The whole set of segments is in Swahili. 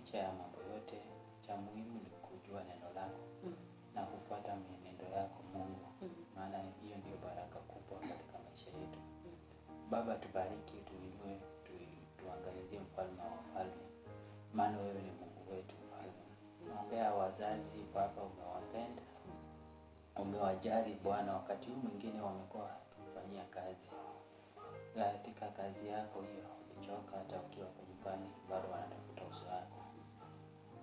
licha ya mambo yote, cha muhimu ni kujua neno lako na kufuata mienendo yako Mungu. Maana hiyo ndio baraka kubwa katika maisha yetu. Baba, tubariki, tuinue, tuangalizie mfalme wa wafalme. Maana wewe ni Mungu wetu mfalme. Naombea wazazi Baba, umewapenda, umewajali Bwana, wakati huu mwingine wamekuwa kufanyia kazi. Katika kazi yako hiyo ukichoka, hata ukiwa nyumbani bado wanatafuta uso wako.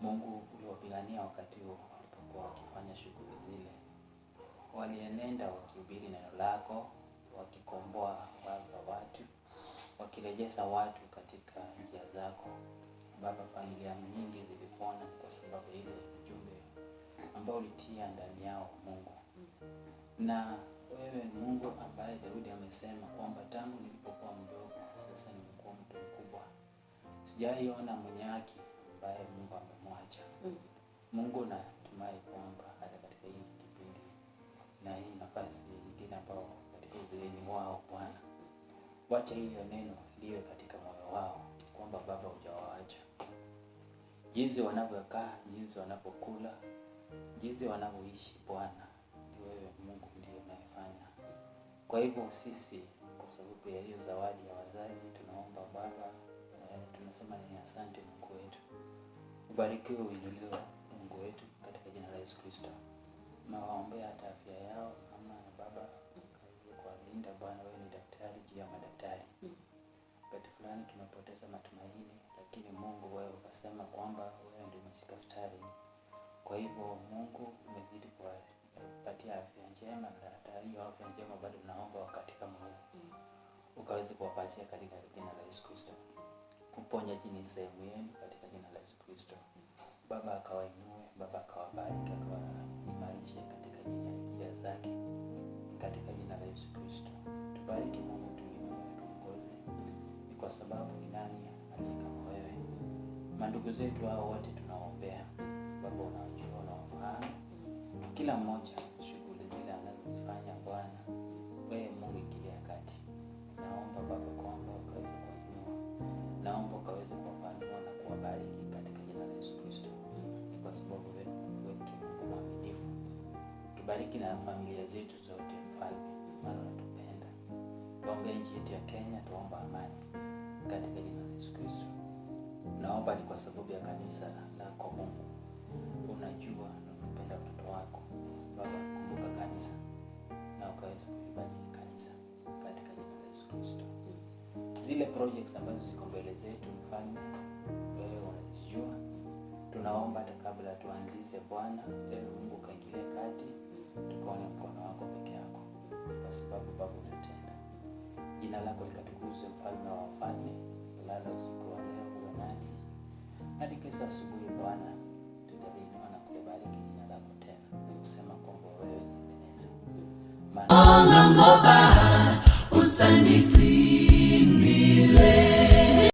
Mungu, uliwapigania wakati huo walipokuwa wakifanya shughuli zile. Walienenda wakihubiri neno lako, wakikomboa watu, wakirejesha watu katika njia zako. Baba, familia nyingi zilipona kwa sababu ile ujumbe ambao ulitia ndani yao Mungu. Na wewe Mungu ambaye Daudi amesema kwamba tangu nilipokuwa mdogo sasa nimekuwa mtu mkubwa, sijaiona mwenye haki ambaye Mungu amemwacha. Mungu, natumai kwamba hata katika hii kipindi na hii nafasi nyingine ambao katika uzeeni wao Bwana, wacha hilo neno liwe katika moyo wao kwamba Baba hujawaacha. Jinsi wanavyokaa, jinsi wanapokula, jinsi wanavyoishi Bwana, wewe Mungu ndiye unayefanya. Kwa hivyo sisi, kwa sababu ya hiyo zawadi ya wazazi, tunaomba Baba, tunasema ni asante Mungu wetu. Ubarikiwe, uinuliwe Mungu wetu katika jina la Yesu Kristo. Nawaombea hata afya yao mama na baba, kuwalinda Bwana, wewe ni daktari juu ya madaktari. Wakati fulani tumepoteza matumaini, lakini Mungu wewe ukasema kwamba wewe ndio umeshika stari. Kwa hivyo Mungu umezidi kuwapatia afya njema, na hata hiyo afya njema bado tunaomba wakati kama huu ukaweze kuwapatia katika jina la Yesu Kristo. Uponyaji ni sehemu yenu katika jina la Yesu Kristo. Baba akawainue, Baba akawabariki, akawaimarishe katika njia zake katika jina la Yesu Kristo. Tubariki Mungu, tuinue, tuongoze, ni kwa sababu ni nani aliye kama wewe. Mandugu zetu hao wote tunaombea Baba, unajua, unawafahamu kila mmoja shughuli zile anazozifanya Bwana, wewe Mungu ingilia kati. Naomba Baba kwamba ukaweze kuinua, naomba ukaweze kuwapanua na kuwabariki katika jina la Yesu Kristo. Ni kwa sababu wewe Mungu wetu mwaminifu. Tubariki na familia zetu zote mfalme, maana unatupenda. Tuombee nchi yetu ya Kenya, tuomba amani katika jina la Yesu Kristo. Naomba ni kwa sababu ya kanisa lako Mungu, unajua na unapenda watoto wako Baba, kumbuka kanisa na ukaweza kulibariki kanisa katika jina la Yesu Kristo. Zile projects ambazo ziko mbele zetu mfalme, wewe unajijua. Tunaomba hata kabla tuanzize Bwana, wewe Mungu kaingilia kati, tukaone mkono wako peke yako, kwa sababu Baba unatenda. Jina lako likatukuzwe mfalme wa wafalme. Lala usiku wa leo uwe nasi hadi kesho asubuhi Bwana, tutainua na kulibariki jina lako tena, kusema kwamba wewe ni Ebeneza.